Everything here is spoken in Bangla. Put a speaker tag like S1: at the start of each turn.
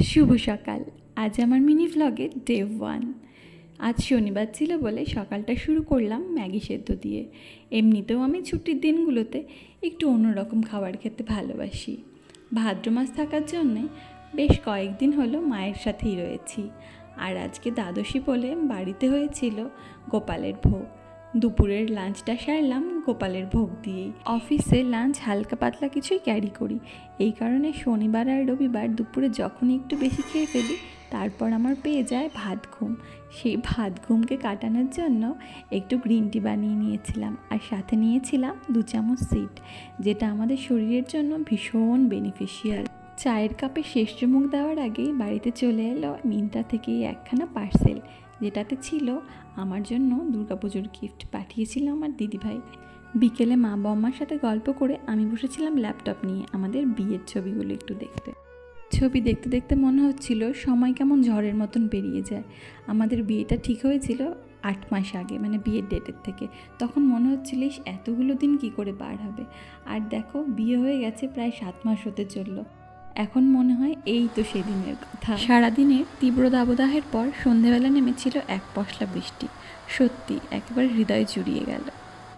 S1: শুভ সকাল। আজ আমার মিনি ভ্লগে ডে 1। আজ শনিবার ছিল বলে সকালটা শুরু করলাম ম্যাগি সেদ্ধ দিয়ে। এমনিতেও আমি ছুটির দিনগুলোতে একটু অন্যরকম খাবার খেতে ভালোবাসি। ভাদ্র মাস থাকার জন্যে বেশ কয়েকদিন হলো মায়ের সাথেই রয়েছি। আর আজকে দ্বাদশী বলে বাড়িতে হয়েছিল গোপালের ভোগ। দুপুরের লাঞ্চটা সারলাম গোপালের ভোগ দিয়েই। অফিসে লাঞ্চ হালকা পাতলা কিছুই ক্যারি করি, এই কারণে শনিবার আর রবিবার দুপুরে যখনই একটু বেশি খেয়ে ফেলি তারপর আমার পেয়ে যায় ভাত ঘুম। সেই ভাত ঘুমকে কাটানোর জন্য একটু গ্রিন টি বানিয়ে নিয়েছিলাম, আর সাথে নিয়েছিলাম 2 চামচ সিড, যেটা আমাদের শরীরের জন্য ভীষণ বেনিফিশিয়াল। চায়ের কাপে শেষ চুমুক দেওয়ার আগেই বাড়িতে চলে এলো মিন্ত্রা থেকে একখানা পার্সেল, যেটাতে ছিল আমার জন্য দুর্গাপুজোর গিফট পাঠিয়েছিল আমার দিদিভাই। বিকেলে মা বাবার সাথে গল্প করে আমি বসেছিলাম ল্যাপটপ নিয়ে আমাদের বিয়ের ছবিগুলো একটু দেখতে। ছবি দেখতে দেখতে মনে হচ্ছিল সময় কেমন ঝড়ের মতন পেরিয়ে যায়। আমাদের বিয়েটা ঠিক হয়েছিল 8 মাস আগে, মানে বিয়ের ডেটের থেকে। তখন মনে হচ্ছিল এতগুলো দিন কি করে পার হবে। আর দেখো বিয়ে হয়ে গেছে প্রায় 7 মাস হতে চললো। এখন মনে হয় এই তো সেদিনের কথা। সারাদিনের তীব্র দাবদাহের পর সন্ধেবেলা নেমেছিল এক পশলা বৃষ্টি। সত্যি একেবারে হৃদয় জুড়িয়ে গেল।